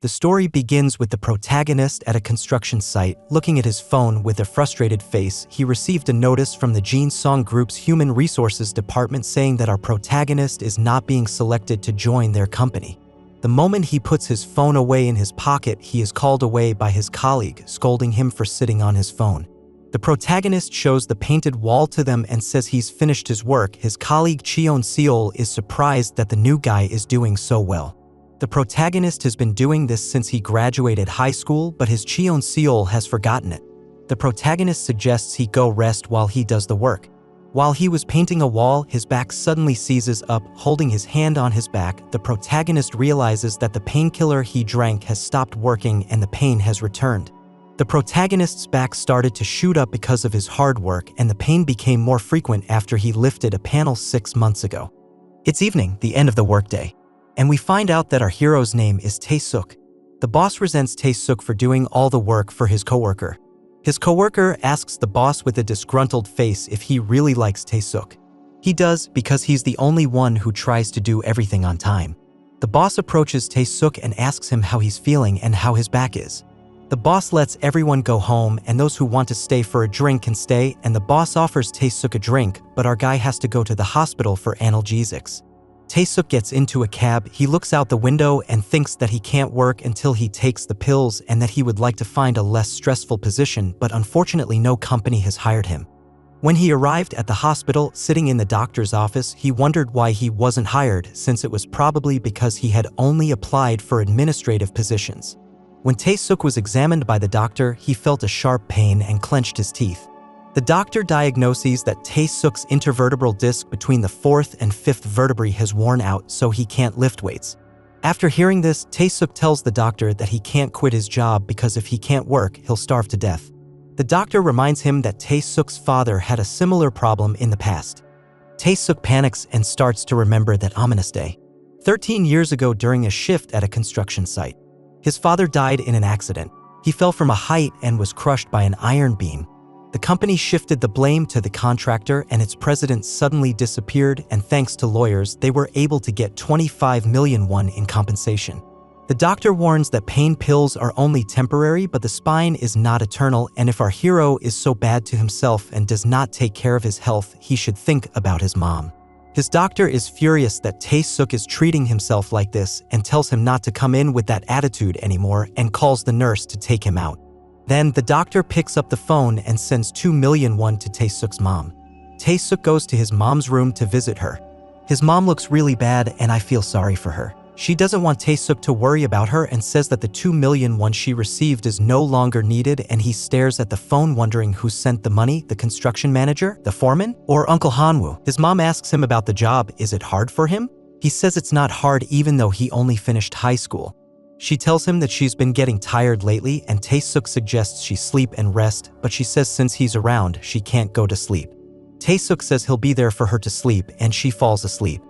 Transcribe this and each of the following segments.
The story begins with the protagonist at a construction site, looking at his phone with a frustrated face. He received a notice from the Jin Song Group's Human Resources Department saying that our protagonist is not being selected to join their company. The moment he puts his phone away in his pocket, he is called away by his colleague, scolding him for sitting on his phone. The protagonist shows the painted wall to them and says he's finished his work. His colleague Cheon Seol is surprised that the new guy is doing so well. The protagonist has been doing this since he graduated high school, but his Cheon Seol has forgotten it. The protagonist suggests he go rest while he does the work. While he was painting a wall, his back suddenly seizes up. Holding his hand on his back, the protagonist realizes that the painkiller he drank has stopped working and the pain has returned. The protagonist's back started to shoot up because of his hard work, and the pain became more frequent after he lifted a panel 6 months ago. It's evening, the end of the workday, and we find out that our hero's name is Tae-suk. The boss resents Tae-suk for doing all the work for his coworker. His coworker asks the boss with a disgruntled face if he really likes Tae-suk. He does, because he's the only one who tries to do everything on time. The boss approaches Tae-suk and asks him how he's feeling and how his back is. The boss lets everyone go home, and those who want to stay for a drink can stay, and the boss offers Tae-suk a drink, but our guy has to go to the hospital for analgesics. Tae-suk gets into a cab. He looks out the window and thinks that he can't work until he takes the pills and that he would like to find a less stressful position, but unfortunately no company has hired him. When he arrived at the hospital, sitting in the doctor's office, he wondered why he wasn't hired, since it was probably because he had only applied for administrative positions. When Tae-suk was examined by the doctor, he felt a sharp pain and clenched his teeth. The doctor diagnoses that Tae-suk's intervertebral disc between the 4th and 5th vertebrae has worn out, so he can't lift weights. After hearing this, Tae-suk tells the doctor that he can't quit his job because if he can't work, he'll starve to death. The doctor reminds him that Tae-suk's father had a similar problem in the past. Tae-suk panics and starts to remember that ominous day. 13 years ago during a shift at a construction site. His father died in an accident. He fell from a height and was crushed by an iron beam. The company shifted the blame to the contractor and its president suddenly disappeared, and thanks to lawyers, they were able to get 25 million won in compensation. The doctor warns that pain pills are only temporary, but the spine is not eternal, and if our hero is so bad to himself and does not take care of his health, he should think about his mom. His doctor is furious that Tae-suk is treating himself like this and tells him not to come in with that attitude anymore and calls the nurse to take him out. Then the doctor picks up the phone and sends 2 million won to Tae-suk's mom. Tae-suk goes to his mom's room to visit her. His mom looks really bad and I feel sorry for her. She doesn't want Tae-suk to worry about her and says that the 2 million won she received is no longer needed, and he stares at the phone wondering who sent the money, the construction manager, the foreman, or Uncle Hanwoo. His mom asks him about the job. Is it hard for him? He says it's not hard even though he only finished high school. She tells him that she's been getting tired lately, and Tae-suk suggests she sleep and rest, but she says since he's around, she can't go to sleep. Tae-suk says he'll be there for her to sleep, and she falls asleep.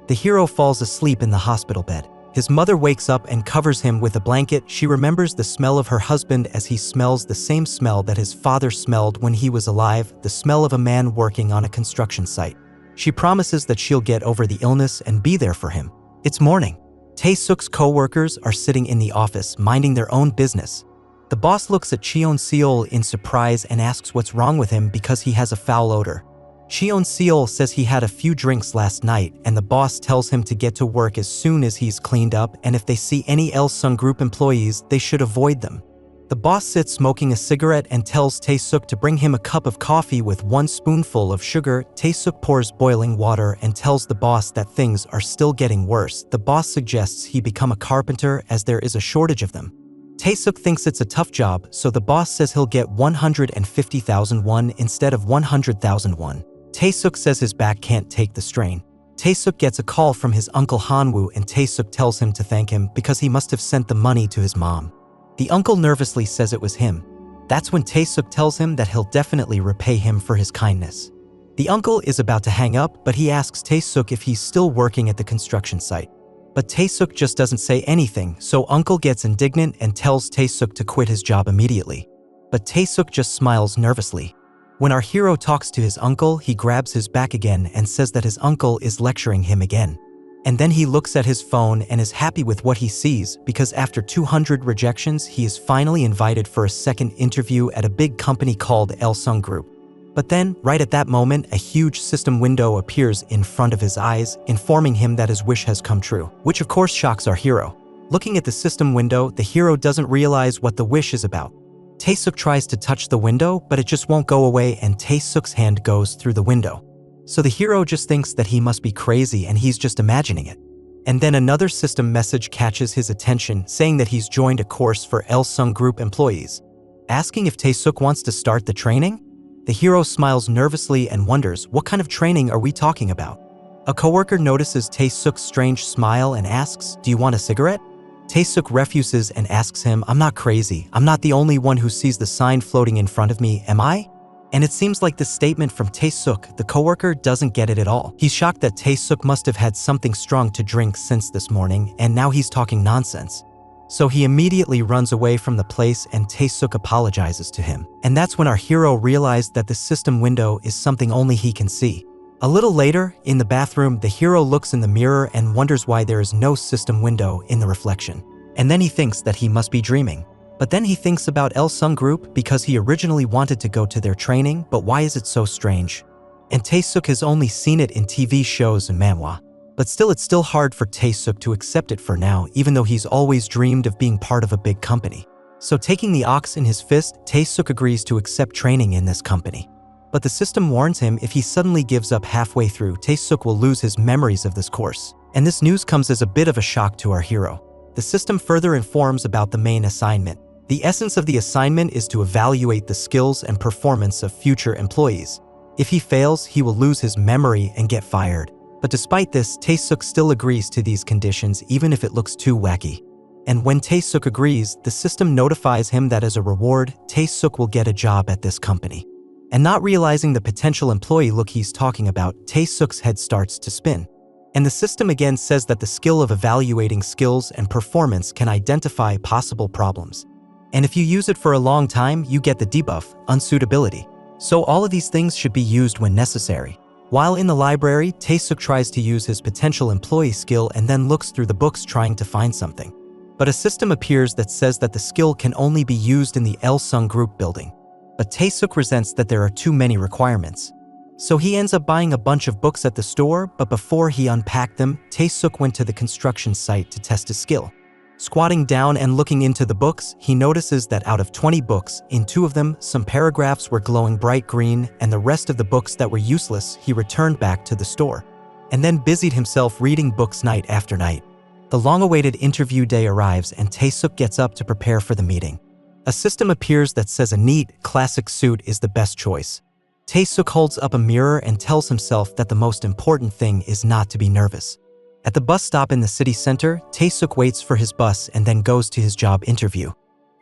The hero falls asleep in the hospital bed. His mother wakes up and covers him with a blanket. She remembers the smell of her husband as he smells the same smell that his father smelled when he was alive, the smell of a man working on a construction site. She promises that she'll get over the illness and be there for him. It's morning. Tae-suk's co-workers are sitting in the office, minding their own business. The boss looks at Cheon Seol in surprise and asks what's wrong with him because he has a foul odor. Cheon Seol says he had a few drinks last night, and the boss tells him to get to work as soon as he's cleaned up, and if they see any Ilsung Group employees, they should avoid them. The boss sits smoking a cigarette and tells Tae-suk to bring him a cup of coffee with 1 spoonful of sugar. Tae-suk pours boiling water and tells the boss that things are still getting worse. The boss suggests he become a carpenter as there is a shortage of them. Tae-suk thinks it's a tough job, so the boss says he'll get 150,000 won instead of 100,000 won. Tae-suk says his back can't take the strain. Tae-suk gets a call from his uncle Hanwoo, and Tae-suk tells him to thank him because he must have sent the money to his mom. The uncle nervously says it was him. That's when Tae-suk tells him that he'll definitely repay him for his kindness. The uncle is about to hang up, but he asks Tae-suk if he's still working at the construction site. But Tae-suk just doesn't say anything, so uncle gets indignant and tells Tae-suk to quit his job immediately. But Tae-suk just smiles nervously. When our hero talks to his uncle, he grabs his back again and says that his uncle is lecturing him again. And then he looks at his phone and is happy with what he sees because after 200 rejections, he is finally invited for a second interview at a big company called Elsung Group. But then, right at that moment, a huge system window appears in front of his eyes, informing him that his wish has come true, which of course shocks our hero. Looking at the system window, the hero doesn't realize what the wish is about. Tae-suk tries to touch the window, but it just won't go away and Tae-suk's hand goes through the window. So the hero just thinks that he must be crazy and he's just imagining it. And then another system message catches his attention, saying that he's joined a course for Elsung Group employees. Asking if Tae-suk wants to start the training? The hero smiles nervously and wonders, what kind of training are we talking about? A coworker notices Tae-suk's strange smile and asks, do you want a cigarette? Tae-suk refuses and asks him, I'm not crazy. I'm not the only one who sees the sign floating in front of me, am I? And it seems like this statement from Tae-suk, the coworker, doesn't get it at all. He's shocked that Tae-suk must have had something strong to drink since this morning, and now he's talking nonsense. So he immediately runs away from the place and Tae-suk apologizes to him. And that's when our hero realized that the system window is something only he can see. A little later, in the bathroom, the hero looks in the mirror and wonders why there is no system window in the reflection. And then he thinks that he must be dreaming. But then he thinks about Elsung Group because he originally wanted to go to their training, but why is it so strange? And Tae-suk has only seen it in TV shows and manhwa. But still, it's still hard for Tae-suk to accept it for now, even though he's always dreamed of being part of a big company. So taking the ox in his fist, Tae-suk agrees to accept training in this company. But the system warns him if he suddenly gives up halfway through, Tae-suk will lose his memories of this course. And this news comes as a bit of a shock to our hero. The system further informs about the main assignment. The essence of the assignment is to evaluate the skills and performance of future employees. If he fails, he will lose his memory and get fired. But despite this, Tae-suk still agrees to these conditions even if it looks too wacky. And when Tae-suk agrees, the system notifies him that as a reward, Tae-suk will get a job at this company. And not realizing the potential employee look he's talking about, Tae-suk's head starts to spin. And the system again says that the skill of evaluating skills and performance can identify possible problems. And if you use it for a long time, you get the debuff, unsuitability. So all of these things should be used when necessary. While in the library, Tae-suk tries to use his potential employee skill and then looks through the books trying to find something. But a system appears that says that the skill can only be used in the Elsung Group building. But Tae-suk resents that there are too many requirements. So he ends up buying a bunch of books at the store, but before he unpacked them, Tae-suk went to the construction site to test his skill. Squatting down and looking into the books, he notices that out of 20 books, in 2 of them, some paragraphs were glowing bright green, and the rest of the books that were useless, he returned back to the store. And then busied himself reading books night after night. The long-awaited interview day arrives and Tae-suk gets up to prepare for the meeting. A system appears that says a neat, classic suit is the best choice. Tae-suk holds up a mirror and tells himself that the most important thing is not to be nervous. At the bus stop in the city center, Tae-suk waits for his bus and then goes to his job interview.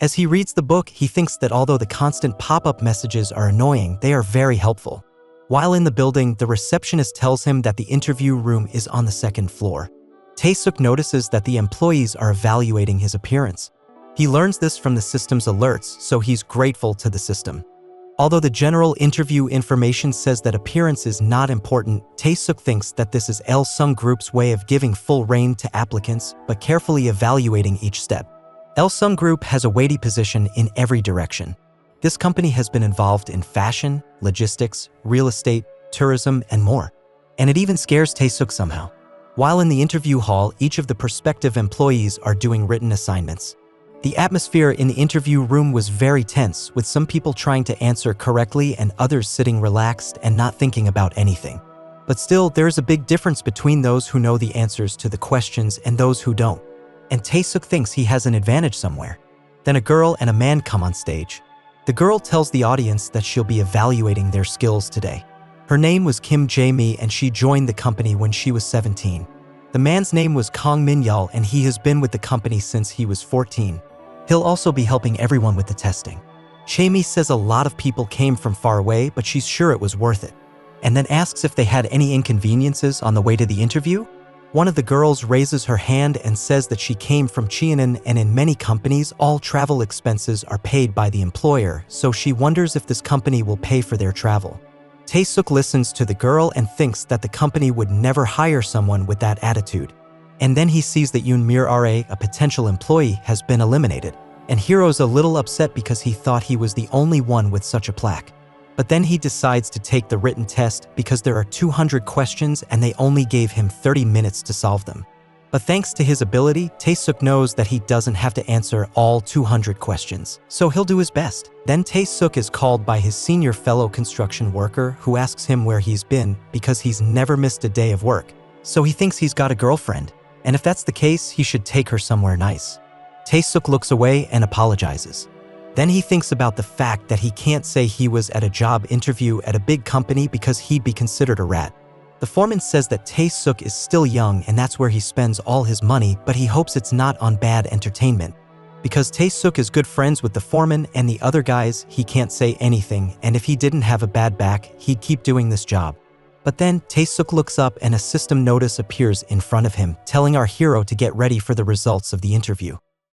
As he reads the book, he thinks that although the constant pop-up messages are annoying, they are very helpful. While in the building, the receptionist tells him that the interview room is on the 2nd floor. Tae-suk notices that the employees are evaluating his appearance. He learns this from the system's alerts, so he's grateful to the system. Although the general interview information says that appearance is not important, Tae-suk thinks that this is Elsung Group's way of giving full rein to applicants, but carefully evaluating each step. Elsung Group has a weighty position in every direction. This company has been involved in fashion, logistics, real estate, tourism, and more. And it even scares Tae-suk somehow. While in the interview hall, each of the prospective employees are doing written assignments. The atmosphere in the interview room was very tense, with some people trying to answer correctly and others sitting relaxed and not thinking about anything. But still, there is a big difference between those who know the answers to the questions and those who don't. And Tae-suk thinks he has an advantage somewhere. Then a girl and a man come on stage. The girl tells the audience that she'll be evaluating their skills today. Her name was Kim Jae-mi and she joined the company when she was 17. The man's name was Kang Min-yeol and he has been with the company since he was 14. He'll also be helping everyone with the testing. Jae-mi says a lot of people came from far away, but she's sure it was worth it. And then asks if they had any inconveniences on the way to the interview. One of the girls raises her hand and says that she came from Cheonan and in many companies, all travel expenses are paid by the employer, so she wonders if this company will pay for their travel. Tae-suk listens to the girl and thinks that the company would never hire someone with that attitude. And then he sees that Yoon Mir-ra, a potential employee, has been eliminated. And Hero's a little upset because he thought he was the only one with such a plaque. But then he decides to take the written test because there are 200 questions and they only gave him 30 minutes to solve them. But thanks to his ability, Tae-suk knows that he doesn't have to answer all 200 questions, so he'll do his best. Then Tae-suk is called by his senior fellow construction worker who asks him where he's been because he's never missed a day of work. So he thinks he's got a girlfriend, and if that's the case, he should take her somewhere nice. Tae-suk looks away and apologizes. Then he thinks about the fact that he can't say he was at a job interview at a big company because he'd be considered a rat. The foreman says that Tae-suk is still young and that's where he spends all his money, but he hopes it's not on bad entertainment. Because Tae-suk is good friends with the foreman and the other guys, he can't say anything, and if he didn't have a bad back, he'd keep doing this job. But then Tae-suk looks up and a system notice appears in front of him, telling our hero to get ready for the results of the interview.